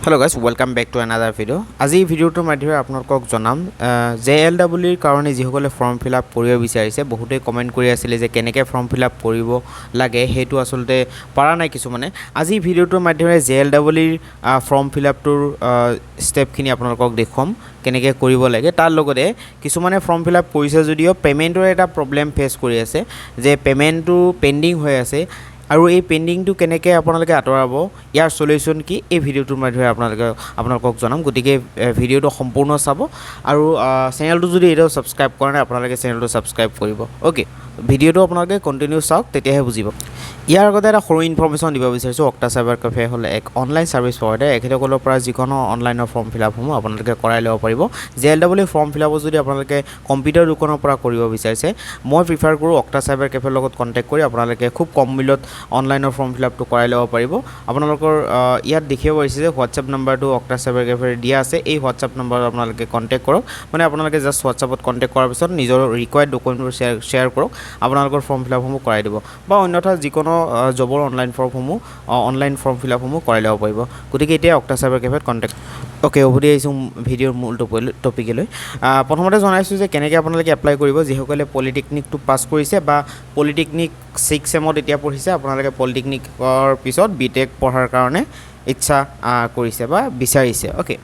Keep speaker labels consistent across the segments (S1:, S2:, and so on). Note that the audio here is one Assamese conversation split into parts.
S1: Hello guys, welcome back to another video. আজি ভিডিওটোৰ মাধ্যমে আপোনালোকক জনাম JLEE ৰ কাৰণে যিসকলে ফৰ্ম ফিলআপ কৰিব বিচাৰিছে বহুতে কমেন্ট কৰি আছিল যে কেনেকৈ ফৰ্ম ফিলআপ কৰিব লাগে হেতু আসলতে পাৰা নাই কিছু মানে আজি ভিডিওটোৰ মাধ্যমে JLEE ৰ ফৰ্ম ফিলআপটোৰ ষ্টেপখিনি আপোনালোকক দেখুৱাম কেনেকৈ কৰিব লাগে তাৰ লগতে কিছুমানে ফৰ্ম ফিলআপ কৰিছে যদিও পেমেন্টৰ এটা প্ৰবলেম ফেস কৰি আছে যে পেমেন্টটো পেন্ডিং হৈ আছে আৰু এই পেন্ডিংটো কেনেকৈ আপোনালোকে আতৰাব ইয়াৰ সলিউশন কি এই ভিডিওটোৰ মাধ্যমে আপোনালোকক জনাম গতিকে ভিডিওটো সম্পূৰ্ণ চাব আৰু চেনেলটো যদি এটাও সাবস্ক্ৰাইব কৰা নাই আপোনালোকে চেনেলটো সাবস্ক্ৰাইব কৰিব ওকে ভিডিওটো আপোনালোকে কন্টিনিউ চাওক তেতিয়াহে বুজিব ইয়াৰ আগতে এটা সৰু ইনফৰমেশন দিব বিচাৰিছো অক্টা সাইবাৰ কাফে হল এক অনলাইন সাৰ্ভিস প্ৰভাইডাৰ এখেতসকলৰ পৰা যিকোনো অনলাইনৰ ফৰ্ম ফিলআপ সমূহ আপোনালোকে কৰাই ল'ব পাৰিব JLEE ফৰ্ম ফিলআপ যদি আপোনালোকে কম্পিউটাৰ দোকানৰ পৰা কৰিব বিচাৰিছে মই প্ৰিফাৰ কৰো অক্টা সাইবাৰ কাফেৰ লগত কন্টাক্ট কৰি আপোনালোকে খুব কম মূল্যত অনলাইনৰ ফৰ্ম ফিলআপটো কৰাই ল'ব পাৰিব আপোনালোকৰ ইয়াত দেখিব পাৰিছে যে WhatsApp নম্বৰটো অক্টা সাইবাৰ কাফেৰ দিয়া আছে এই WhatsApp নম্বৰ আপোনালোকে কন্টাক্ট কৰক মানে আপোনালোকে জাস্ট WhatsAppত কন্টাক্ট কৰাৰ পিছত নিজৰ ৰিকোয়াৰ্ড ডকুমেন্টবোৰ শেয়াৰ কৰক আপোনালোকৰ ফৰ্ম ফিলআপ সমূহ কৰাই দিব বা অন্যথা যিকোনো জবৰ অনলাইন ফৰ্ম ফিলআপ সমূহ কৰাই ল'ব পাৰিব গতিকে এতিয়া অক্টা সাইবাৰ কাফেত কন্টাক্ট ওকে ওভৰি আইছো ভিডিওৰ মূল টপিকলৈ প্ৰথমতে জনাইছো যে কেনেকৈ আপোনালোকে এপ্লাই কৰিব যিসকলে পলিটেকনিকটো পাস কৰিছে বা পলিটেকনিক 6 সেমত এতিয়া পঢ়িছে আপোনালোকে পলিটেকনিকৰ পিছত বিটেক পঢ়াৰ কাৰণে ইচ্ছা কৰিছে বা বিচাৰিছে ওকে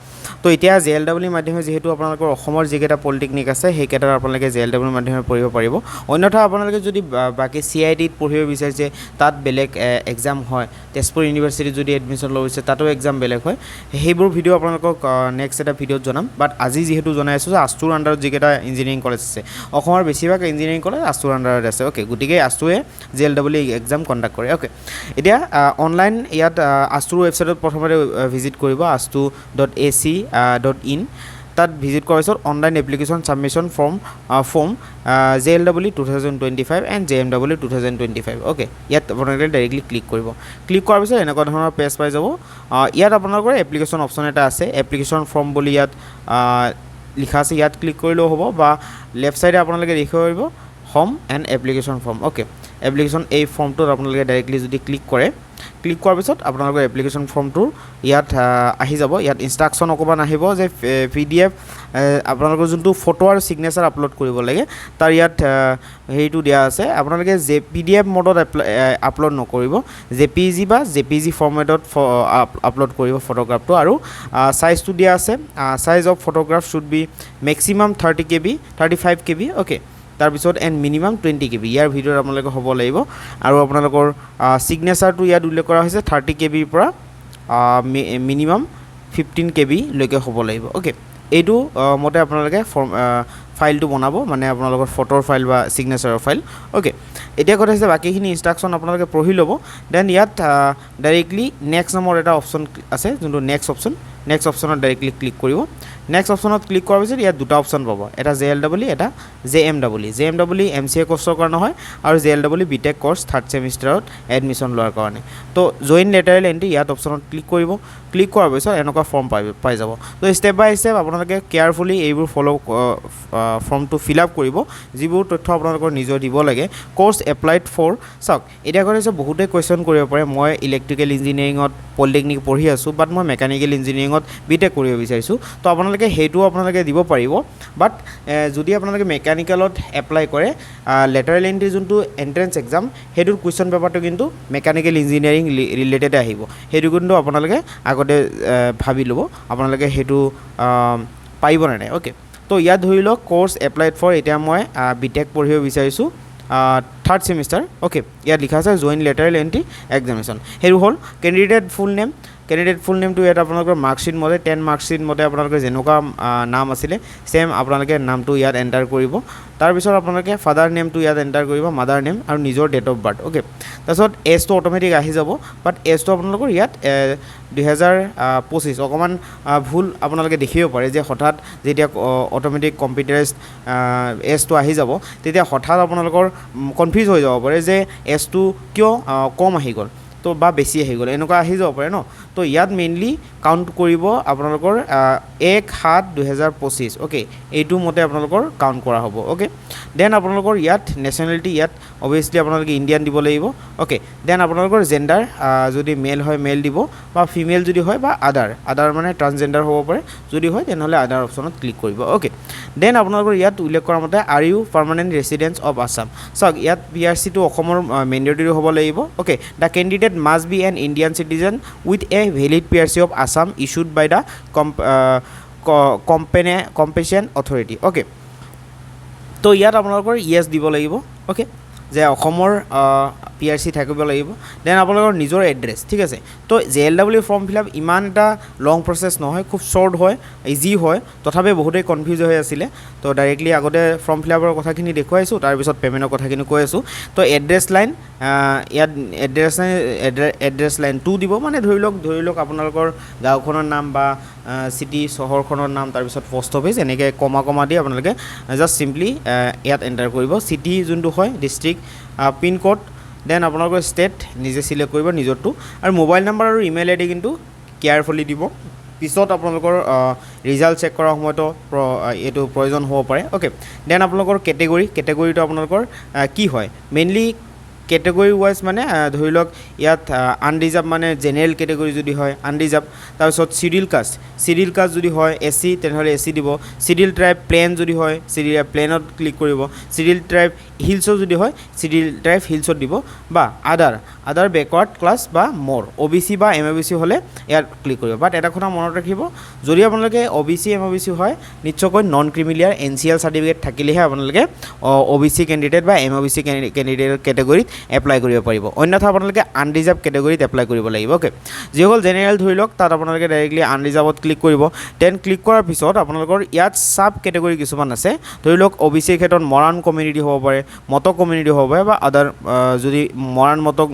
S1: তো এতিয়া JLEE মাধ্যমে যেহেতু আপোনালোকৰ অসমৰ যিকেটা পলিটেকনিক আছে সেইকেটাৰ আপোনালোকে JLEE মাধ্যমে পঢ়িব পাৰিব অন্যথা আপোনালোকে যদি বাকি CITত পঢ়িব বিচাৰিছে তাত বেলেগ এক্সাম হয় তেজপুৰ ইউনিভাৰ্সিটি যদি এডমিশন লৈছে তাতো এক্সাম বেলেগ হয় সেইবোৰ ভিডিও আপোনালোকক নেক্সট এটা ভিডিওত জনাম বাট আজি যেহেতু জনাই আছো যে ASTUৰ আন্ডাৰত যিকেটা ইঞ্জিনিয়াৰিং কলেজ আছে অসমৰ বেছিভাগ ইঞ্জিনিয়াৰিং কলেজ ASTUৰ আন্ডাৰত আছে ওকে গতিকে ASTUয়ে JLEE এক্সাম কন্ডাক্ট কৰে ওকে এতিয়া অনলাইন ইয়াত ASTUৰ ৱেবসাইটত প্ৰথমতে ভিজিট কৰিব astu.ac.in তাত ভিজিট কৰাৰ পিছত online application submission form JLEE 2025 and JMEE 2025 okay ইয়াত আপোনালোকে ডাইৰেক্টলি ক্লিক কৰিব ক্লিক কৰাৰ পিছত এনেকুৱা ধৰণৰ পেজ পাই যাব ইয়াত আপোনালোকৰ এপ্লিকেশন অপচন এটা আছে এপ্লিকেশন ফৰ্ম বুলি ইয়াত লিখা আছে ইয়াত ক্লিক কৰিলেও হ'ব বা লেফট সাইডে আপোনালোকে দেখিব পাৰিব home and application form okay application এই ফৰ্মটোত আপোনালোকে ডাইৰেক্টলি যদি ক্লিক কৰে ক্লিক কৰাৰ পিছত আপোনালোকৰ এপ্লিকেশন ফৰ্মটো ইয়াত আহি যাব ইয়াত ইনস্ট্ৰাকশন অকমান আহিব যে PDF আপোনালোকৰ যোনটো ফটো আৰু সিগনেচাৰ আপলোড কৰিব লাগে তাৰ ইয়াত হেইটো দিয়া আছে আপোনালোকে PDF মোডত আপলোড নকৰিব JPG বা JPG ফৰমেটত আপলোড কৰিব ফটোগ্ৰাফটো আৰু সাইজটো দিয়া আছে size of photograph should be maximum 30 KB 35 KB okay তাৰ পিছত এণ্ড মিনিমাম 20 KB ইয়াৰ ভিডিওত আপোনালোকে হ'ব লাগিব আৰু আপোনালোকৰ সিগনেচাৰটো ইয়াত উল্লেখ কৰা হৈছে 30 KB ৰ পৰা মিনিমাম 15 KB লৈকে হ'ব লাগিব ওকে এইটো মতে আপোনালোকে ফাইলটো বনাব মানে আপোনালোকৰ ফটোৰ ফাইল বা সিগনেচাৰৰ ফাইল ওকে এতিয়া কথা হৈছে বাকিখিনি ইনস্ট্ৰাকশন আপোনালোকে পঢ়ি ল'ব দেন ইয়াত ডাইৰেক্টলি নেক্সট নামৰ এটা অপচন আছে যোনটো নেক্সট অপচনত ডাইৰেক্টলি ক্লিক কৰিব নেক্সট অপচনত ক্লিক কৰাৰ পিছত ইয়াত দুটা অপচন পাব এটা JLEE এটা JMEE MCA কোৰ্সৰ কাৰণে হয় আৰু JLEE বিটেক কোৰ্স 3rd সেমিষ্টাৰত এডমিশন লোৱাৰ কাৰণে তো জয়েন লেটাৰেল এন্ট্ৰি ইয়াত অপচনত ক্লিক কৰিব ক্লিক কৰাৰ পিছত এনেকুৱা ফৰ্ম পাই যাব তো স্টেপ বাই স্টেপ আপোনালোকে কেয়াৰফুলি এইবোৰ ফলো ফৰ্মটো ফিল আপ কৰিব যিবোৰ তথ্য আপোনালোকৰ নিজৰ দিব লাগে কোৰ্স এপ্লাইড ফৰ চাওক এটা কৰিছে বহুতে কোৱেশ্চন কৰিব পাৰে মই ইলেক্ট্ৰিকেল ইঞ্জিনিয়াৰিংত পলিটেকনিক পঢ়ি আছো বাট মই মেকানিকেল ইঞ্জিনিয়াৰিংত বিটেক কৰিব বিচাৰিছো তো আপোনালোকে হেইটো আপোনালোকে দিব পাৰিব বাট যদি আপোনালোকে মেকানিকেলত এপ্লাই কৰে লেটাৰেল এন্ট্ৰি যোনটো এন্ট্ৰেন্স এক্সাম হেইটোৰ কোৱেশ্চন পেপাৰটো কিন্তু মেকানিকেল ইঞ্জিনিয়াৰিং ৰিলেটেড আহিব হেইটো কিন্তু আপোনালোকে আগতে ভাবি ল'ব আপোনালোকে হেইটো পাইব নাই ওকে তো ইয়াত ধৰি লওক কোৰ্স এপ্লাইড ফৰ এতিয়া মই বিটেক পঢ়িব বিচাৰিছো 3rd সেমিষ্টাৰ ওকে ইয়াত লিখা আছে জয়েন লেটাৰেল এন্ট্ৰি এক্সামিনেশ্যন হেৰু হল ক্যান্ডিডেট ফুল নেম টু ইয়াত আপোনালোকৰ মাৰ্কশিট মতে 10 মাৰ্কশিট মতে আপোনালোকৰ যেনেকুৱা নাম আছিল সেম আপোনালোকে নামটো ইয়াত এন্টাৰ কৰিব তাৰ পিছত আপোনালোকে ফাদাৰ নেমটো ইয়াত এন্টাৰ কৰিব মাদাৰ নেম আৰু নিজৰ ডেট অফ বাৰ্থ ওকে তাৰপিছত এজটো অটোমেটিক আহি যাব বাট এজটো আপোনালোকৰ ইয়াত 2025 অকমান ভুল আপোনালোকে দেখিব পাৰে যে হঠাৎ যেতিয়া অটোমেটিক কম্পিউটাৰাইজড এজটো আহি যাব তেতিয়া হঠাৎ আপোনালোকৰ কনফিউজ হৈ যাব পাৰে যে এজটো কিয় কম আহি গ'ল তো বা বেছি আহি গ'ল এনেকুৱা আহি যাব পাৰে ন তো ইয়াত মেইনলি কাউণ্ট কৰিব আপোনালোকৰ 1/7/2025 অ'কে এইটো মতে আপোনালোকৰ কাউণ্ট কৰা হ'ব অ'কে দেন আপোনালোকৰ ইয়াত নেশ্যনেলিটি ইয়াত অবভিয়াছলি আপোনালোকে ইণ্ডিয়ান দিব লাগিব অ'কে দেন আপোনালোকৰ জেণ্ডাৰ যদি মেল হয় মেল দিব বা ফিমেল যদি হয় বা আদাৰ মানে ট্ৰান্সজেণ্ডাৰ হ'ব পাৰে যদি হয় তেনেহ'লে আদাৰ অপশ্যনত ক্লিক কৰিব অ'কে দেন আপোনালোকৰ ইয়াত উল্লেখ কৰা মতে are you permanent resident of Assam চাওক ইয়াত PRCটো অসমৰ মেণ্ডেটৰী হ'ব লাগিব okay the candidate must be an Indian citizen with a valid PRC of Assam issued by the competent authority okay তো ইয়াত আপোনালোকৰ য়েছ দিব লাগিব অ'কে যে অসমৰ PRC থাকিব লাগিব দেন আপোনালোকৰ নিজৰ এড্ৰেছ ঠিক আছে তো JLEE ফৰ্ম ফিল আপ ইমান এটা লং প্ৰচেছ নহয় খুব শ্বৰ্ট হয় ইজি হয় তথাপি বহুতেই কনফিউজ হৈ আছিলে তো ডাইৰেক্টলি আগতে ফৰ্ম ফিল আপৰ কথাখিনি দেখুৱাইছোঁ তাৰপিছত পে'মেণ্টৰ কথাখিনি কৈ আছোঁ তো এড্ৰেছ লাইন ইয়াত এড্ৰেছ লাইন 2 দিব মানে ধৰি লওক আপোনালোকৰ গাঁওখনৰ নাম বা চিটি চহৰখনৰ নাম তাৰপিছত পোষ্ট অফিচ এনেকৈ কমা দি আপোনালোকে জাষ্ট চিম্পলি ইয়াত এণ্টাৰ কৰিব চিটি যোনটো হয় ডিষ্ট্ৰিক্ট পিনক'ড দেন আপোনালোকৰ ষ্টেট নিজে চিলেক্ট কৰিব নিজৰটো আৰু মোবাইল নম্বৰ আৰু ইমেইল আইডি কিন্তু কেয়াৰফুলি দিব পিছত আপোনালোকৰ ৰিজাল্ট চেক কৰাৰ সময়তো এইটো প্ৰয়োজন হ'ব পাৰে অ'কে দেন আপোনালোকৰ কেটেগৰীটো আপোনালোকৰ কি হয় মেইনলি কেটেগৰী ৱাইজ মানে ধৰি লওক ইয়াত আনৰিজাৰ্ভ মানে জেনেৰেল কেটেগৰী যদি হয় আনৰিজাৰ্ভ তাৰপিছত চিডিউল কাষ্ট যদি হয় SC তেনেহ'লে SC দিব চিডিউল ট্ৰাইব প্লেন যদি হয় প্লেনত ক্লিক কৰিব চিডিউল ট্ৰাইব হিলছৰ যদি হয় চিডিউল ট্ৰাইব হিলছত দিব বা আদাৰ বেকৱাৰ্ড ক্লাছ বা মোৰ OBC বা MOBC হ'লে ইয়াত ক্লিক কৰিব বাট এটা কথা মনত ৰাখিব যদি আপোনালোকে OBC MOBC হয় নিশ্চয়কৈ নন ক্ৰিমিলিয়াৰ NCL চাৰ্টিফিকেট থাকিলেহে আপোনালোকে OBC কেণ্ডিডেট বা MOBC কেণ্ডিডেট কেটেগৰীত এপ্লাই কৰিব পাৰিব অন্যথা আপোনালোকে আনৰিজাৰ্ভ কেটেগৰীত এপ্লাই কৰিব লাগিব অ'কে যিসকল জেনেৰেল ধৰি লওক তাত আপোনালোকে ডাইৰেক্টলি আনৰিজাৰ্ভত ক্লিক কৰিব দেন ক্লিক কৰাৰ পিছত আপোনালোকৰ ইয়াত চাব কেটেগৰী কিছুমান আছে ধৰি লওক OBC ক্ষেত্ৰত মৰাণ কমিউনিটি হ'ব পাৰে মটক কমিউনিটি হ'ব পাৰে বা আদাৰ যদি মৰাণ মটক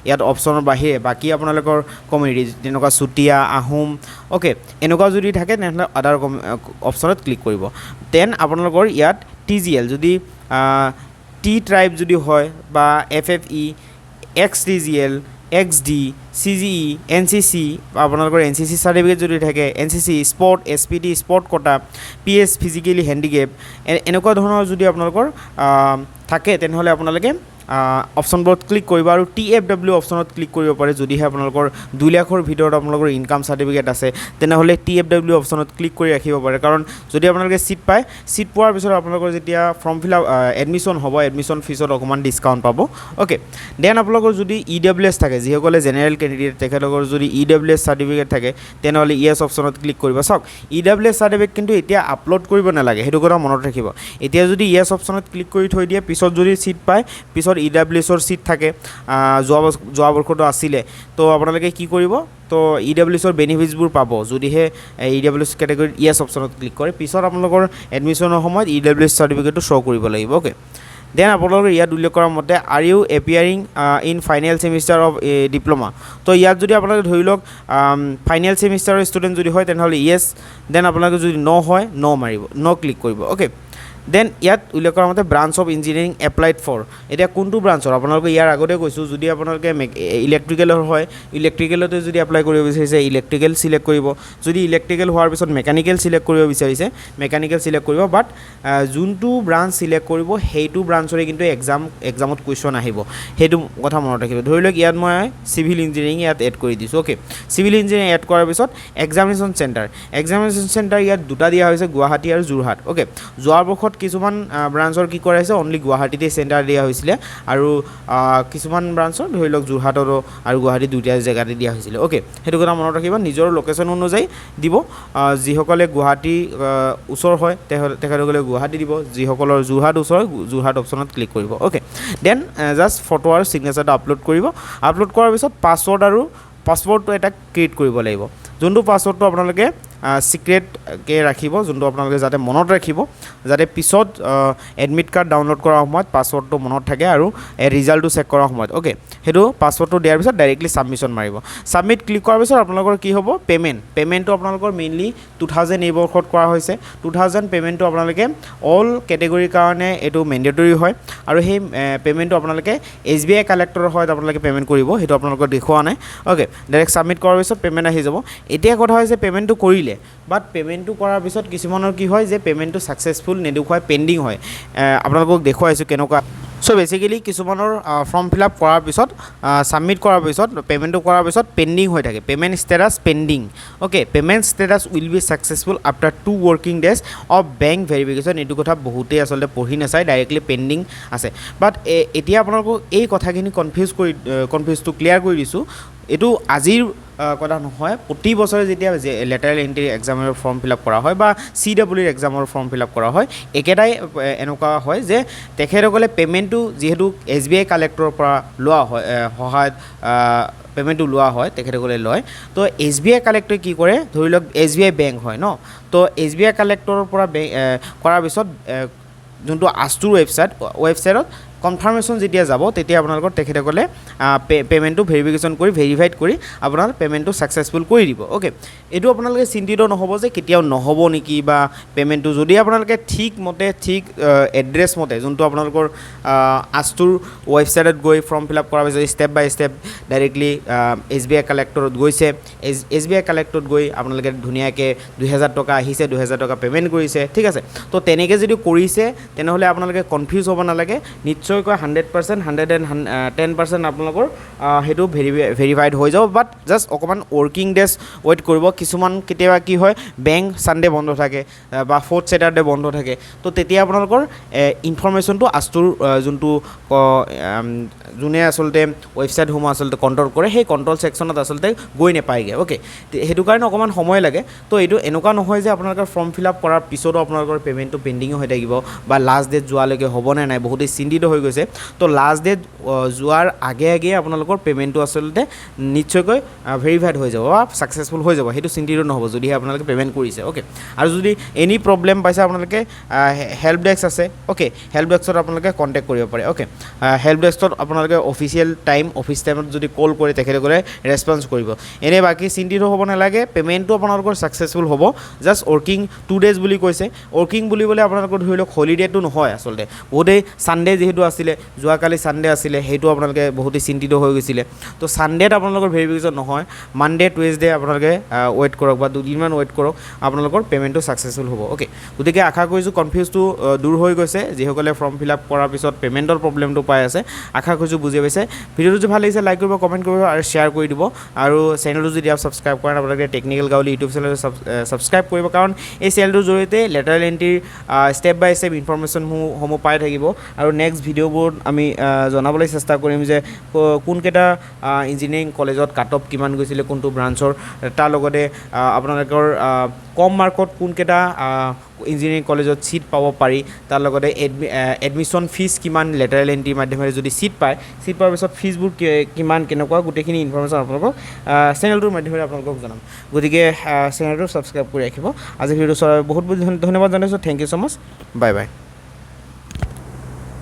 S1: ইয়াত অপশ্যনৰ বাহিৰে বাকী আপোনালোকৰ কমিউনিটি তেনেকুৱা চুতীয়া আহোম অ'কে এনেকুৱা যদি থাকে তেনেহ'লে আদাৰ অপশ্যনত ক্লিক কৰিব দেন আপোনালোকৰ ইয়াত TGL যদি T ট্ৰাইব যদি হয় বা FFE XTGL XD CGE NCC আপোনালোকৰ NCC চাৰ্টিফিকেট যদি থাকে NCC sport SPD sport quota PS physically handicapped এনেকুৱা ধৰণৰ যদি আপোনালোকৰ থাকে তেনেহ'লে আপোনালোকে অপশ্যনবোৰত ক্লিক কৰিব আৰু TFW অপশ্যনত ক্লিক কৰিব পাৰে যদিহে আপোনালোকৰ 2 লাখৰ ভিতৰত আপোনালোকৰ ইনকাম চাৰ্টিফিকেট আছে তেনেহ'লে TFW অপশ্যনত ক্লিক কৰি ৰাখিব পাৰে কাৰণ যদি আপোনালোকে ছিট পায় ছিট পোৱাৰ পিছত আপোনালোকৰ যেতিয়া ফৰ্ম ফিল আপ এডমিশ্যন হ'ব এডমিশ্যন ফিজত অকণমান ডিছকাউণ্ট পাব অ'কে দেন আপোনালোকৰ যদি EWS থাকে যিসকলে জেনেৰেল কেণ্ডিডেট তেখেতলোকৰ যদি EWS চাৰ্টিফিকেট থাকে তেনেহ'লে য়েছ অপশ্যনত ক্লিক কৰিব চাওক EWS চাৰ্টিফিকেট কিন্তু এতিয়া আপলোড কৰিব নালাগে সেইটো কথা মনত ৰাখিব এতিয়া যদি য়েছ অপশ্যনত ক্লিক কৰি থৈ দিয়ে পিছত যদি ছিট পায় পিছত EWSৰ ছিট থাকে যোৱা বৰ্ষতো আছিলে তো আপোনালোকে কি কৰিব তো EWSৰ বেনিফিটছবোৰ পাব যদিহে EWS কেটেগৰীত য়েছ অপশ্যনত ক্লিক কৰে পিছত আপোনালোকৰ এডমিশ্যনৰ সময়ত EWS চাৰ্টিফিকেটটো শ্ব' কৰিব লাগিব অ'কে দেন আপোনালোকৰ ইয়াত উল্লেখ কৰাৰ মতে are you appearing in final semester of diploma তো ইয়াত যদি আপোনালোকে ধৰি লওক ফাইনেল ছেমিষ্টাৰৰ ষ্টুডেণ্ট যদি হয় তেনেহ'লে য়েছ দেন আপোনালোকে যদি হয় মাৰিব ক্লিক কৰিব অ'কে দেন ইয়াত উল্লেখ কৰাৰ মতে branch of engineering applied for এতিয়া কোনটো ব্ৰাঞ্চৰ আপোনালোকে ইয়াৰ আগতে কৈছোঁ যদি আপোনালোকে ইলেক্ট্ৰিকেলৰ হয় ইলেক্ট্ৰিকেলতে যদি এপ্লাই কৰিব বিচাৰিছে ইলেক্ট্ৰিকেল চিলেক্ট কৰিব যদি ইলেক্ট্ৰিকেল হোৱাৰ পিছত মেকানিকেল চিলেক্ট কৰিব বিচাৰিছে মেকানিকেল চিলেক্ট কৰিব বাট যোনটো ব্ৰাঞ্চ চিলেক্ট কৰিব সেইটো ব্ৰাঞ্চৰে কিন্তু এক্সামত কুৱেশ্যন আহিব সেইটো কথা মনত ৰাখিব ধৰি লওক ইয়াত মই চিভিল ইঞ্জিনিয়াৰিং ইয়াত এড কৰি দিছোঁ অ'কে চিভিল ইঞ্জিনিয়াৰিং এড কৰাৰ পিছত এক্সামিনেশ্যন চেণ্টাৰ ইয়াত দুটা দিয়া হৈছে গুৱাহাটী আৰু যোৰহাট অ'কে যোৱা বৰ্ষত কিছুমান ব্ৰাঞ্চৰ কি কৰাইছে অনলি গুৱাহাটীতে চেণ্টাৰ দিয়া হৈছিলে আৰু কিছুমান ব্ৰাঞ্চৰ ধৰি লওক যোৰহাটৰো আৰু গুৱাহাটী দুটা জেগাতে দিয়া হৈছিলে অ'কে সেইটো কথা মনত ৰাখিব নিজৰ লোকেশ্যন অনুযায়ী দিব যিসকলে গুৱাহাটী ওচৰ হয় তেখেতসকলে গুৱাহাটী দিব যিসকলৰ যোৰহাট ওচৰ যোৰহাট অপশ্যনত ক্লিক কৰিব অ'কে দেন জাষ্ট ফটো আৰু ছিগনেচাৰটো আপলোড কৰাৰ পিছত পাছৱৰ্ডটো এটা ক্ৰিয়েট কৰিব লাগিব যোনটো পাছৱৰ্ডটো আপোনালোকে সিক্ৰেটকৈ ৰাখিব যোনটো আপোনালোকে যাতে মনত ৰাখিব যাতে পিছত এডমিট কাৰ্ড ডাউনলোড কৰাৰ সময়ত পাছৱৰ্ডটো মনত থাকে আৰু ৰিজাল্টটো চেক কৰাৰ সময়ত অ'কে সেইটো পাছৱৰ্ডটো দিয়াৰ পিছত ডাইৰেক্টলি ছাবমিশ্যন মাৰিব ছাবমিট ক্লিক কৰাৰ পিছত আপোনালোকৰ কি হ'ব পে'মেণ্টটো আপোনালোকৰ মেইনলি 2000 এই বৰ্ষত কৰা হৈছে 2000 পে'মেণ্টটো আপোনালোকে অল কেটেগৰীৰ কাৰণে এইটো মেণ্ডেটৰী হয় আৰু সেই পে'মেণ্টটো আপোনালোকে SBI কালেক্টৰৰ হয় আপোনালোকে পে'মেণ্ট কৰিব সেইটো আপোনালোকৰ দেখুওৱা নাই অ'কে ডাইৰেক্ট ছাবমিট কৰাৰ পিছত পে'মেণ্ট আহি যাব এতিয়া কথা হৈছে পে'মেণ্টটো কৰিলে বাট পে'মেণ্টটো কৰাৰ পিছত কিছুমানৰ কি হয় যে পে'মেণ্টটো ছাকচেছফুল নেদেখুৱাই পেণ্ডিং হয় আপোনালোকক দেখুৱাইছোঁ কেনেকুৱা চ' বেচিকেলি কিছুমানৰ ফৰ্ম ফিল আপ কৰাৰ পিছত ছাবমিট কৰাৰ পিছত পে'মেণ্টটো কৰাৰ পিছত পেণ্ডিং হৈ থাকে payment status pending okay payment status will be successful after 2 working days of bank verification এইটো কথা বহুতেই আচলতে পঢ়ি নাচায় ডাইৰেক্টলি পেণ্ডিং আছে বাট এতিয়া আপোনালোকক এই কথাখিনি কনফিউজটো ক্লিয়াৰ কৰি দিছোঁ এইটো আজিৰ কথা নহয় প্ৰতি বছৰে যেতিয়া লেটাৰেল এণ্ট্ৰি এক্সামৰ ফৰ্ম ফিল আপ কৰা হয় বা CWৰ এক্সামৰ ফৰ্ম ফিল আপ কৰা হয় একেটাই এনেকুৱা হয় যে তেখেতসকলে পে'মেণ্টটো যিহেতু SBI কালেক্টৰৰ পৰা লোৱা হয় সহায়ত পে'মেণ্টটো লোৱা হয় তেখেতসকলে লয় তো SBI কালেক্টৰে কি কৰে ধৰি লওক SBI বেংক হয় ন তো SBI কালেক্টৰৰ পৰা কৰাৰ পিছত যোনটো ASTUৰ ৱেবছাইটত কনফাৰ্মেশ্যন যেতিয়া যাব তেতিয়া আপোনালোকৰ তেখেতসকলে পে'মেণ্টটো ভেৰিফিকেশ্যন কৰি ভেৰিফাইড কৰি আপোনাৰ পে'মেণ্টটো ছাকচেছফুল কৰি দিব অ'কে এইটো আপোনালোকে চিন্তিত নহ'ব যে কেতিয়াও নহ'ব নেকি বা পে'মেণ্টটো যদি আপোনালোকে ঠিক এড্ৰেছ মতে যোনটো আপোনালোকৰ ASTUৰ ৱেবছাইটত গৈ ফৰ্ম ফিল আপ কৰাৰ পিছত ষ্টেপ বাই ষ্টেপ ডাইৰেক্টলি SBI কালেক্টৰত গৈছে SBI কালেক্টৰত গৈ আপোনালোকে ধুনীয়াকৈ 2000 টকা আহিছে 2000 টকা পে'মেণ্ট কৰিছে ঠিক আছে তো তেনেকৈ যদি কৰিছে তেনেহ'লে আপোনালোকে কনফিউজ হ'ব নালাগে নিশ্চয়কৈ 100% 110% আপোনালোকৰ সেইটো ভেৰিফাইড হৈ যাব বাট জাষ্ট অকণমান ৱৰ্কিং ডেজ ৱেইট কৰিব কিছুমান কেতিয়াবা কি হয় বেংক ছানডে বন্ধ থাকে বা 4th ছেটাৰডে বন্ধ থাকে তো তেতিয়া আপোনালোকৰ ইনফৰমেশ্যনটো ASTUৰ যোনটো যোনে আচলতে ৱেবছাইটসমূহ আচলতে কণ্ট্ৰল কৰে সেই কণ্ট্ৰল ছেকশ্যনত আচলতে গৈ নাপায়গৈ অ'কে সেইটো কাৰণে অকণমান সময় লাগে তো এইটো এনেকুৱা নহয় যে আপোনালোকৰ ফৰ্ম ফিল আপ কৰাৰ পিছতো আপোনালোকৰ পে'মেণ্টটো পেণ্ডিং হৈ থাকিব বা লাষ্ট ডেট যোৱালৈকে হ'বনে নাই বহুতেই চিন্তিত হৈ গৈছে তো লাষ্ট ডেট যোৱাৰ আগে আপোনালোকৰ পে'মেণ্টটো আচলতে নিশ্চয়কৈ ভেৰিফাইড হৈ যাব বা ছাকচেছফুল হৈ যাব সেইটো চিন্তিত নহ'ব যদিহে আপোনালোকে পে'মেণ্ট কৰিছে অ'কে আৰু যদি এনি প্ৰব্লেম পাইছে আপোনালোকে হেল্প ডেস্ক আছে অ'কে হেল্প ডেস্কত আপোনালোকে কণ্টেক্ট কৰিব পাৰে অ'কে হেল্প ডেস্কত আপোনালোকে অফিচ টাইমত যদি কল কৰে তেখেতসকলে ৰেছপন্স কৰিব এনেই বাকী চিন্তিত হ'ব নালাগে পে'মেণ্টটো আপোনালোকৰ ছাকচেছফুল হ'ব জাষ্ট ৱৰ্কিং 2 ডেজ বুলি কৈছে ৱৰ্কিং বুলিবলৈ আপোনালোকৰ ধৰি লওক হলিডেটো নহয় আচলতে বহুতেই ছানডে যিহেতু আছিলে যোৱাকালি ছানডে আছিলে সেইটো আপোনালোকে বহুতেই চিন্তিত হৈ গৈছিলে তো ছানডেত আপোনালোকৰ ভেৰিফিকেশ্যন নহয় মানডে টুৱেজডে আপোনালোকে ৱেইট কৰক বা 2 দিনমান ৱেইট কৰক আপোনালোকৰ পে'মেণ্টটো ছাকচেছফুল হ'ব অ'কে গতিকে আশা কৰিছোঁ কনফিউজটো দূৰ হৈ গৈছে যিসকলে ফৰ্ম ফিল আপ কৰাৰ পিছত পে'মেণ্টৰ প্ৰব্লেমটো পাই আছে আশা কৰিছোঁ বুজি পাইছে ভিডিঅ'টো যদি ভাল লাগিছে লাইক কৰিব কমেণ্ট কৰিব আৰু শ্বেয়াৰ কৰি দিব আৰু চেনেলটো যদি ছাবস্ক্ৰাইব কৰে আপোনালোকে টেকনিকেল গাঁৱলী ইউটিউব চেনেলটো ছাবস্ক্ৰাইব কৰিব কাৰণ এই চেনেলটোৰ জৰিয়তে লেটাৰেল এণ্ট্ৰিৰ ষ্টেপ বাই ষ্টেপ ইনফৰমেশ্যনসমূহ পাই থাকিব আৰু নেক্সট ভিডিঅ'বোৰত আমি জনাবলৈ চেষ্টা কৰিম যে কোনকেইটা ইঞ্জিনিয়াৰিং কলেজত কাট অফ কিমান গৈছিলে কোনটো ব্ৰাঞ্চৰ তাৰ লগতে আপোনালোকৰ কম মাৰ্কত কোনকেইটা ইঞ্জিনিয়াৰিং কলেজত ছিট পাব পাৰি তাৰ লগতে এডমিশ্যন ফিজ কিমান লেটাৰেল এণ্ট্ৰিৰ মাধ্যমেৰে যদি ছিট পোৱাৰ পিছত ফিজবোৰ কিমান কেনেকুৱা গোটেইখিনি ইনফৰমেশ্যন আপোনালোকক চেনেলটোৰ মাধ্যমেৰে আপোনালোকক জনাম গতিকে চেনেলটো ছাবস্ক্ৰাইব কৰি ৰাখিব আজি ভিডিঅ'টো চোৱাৰ বহুত বহুত ধন্যবাদ জনাইছোঁ thank you so' much bye bye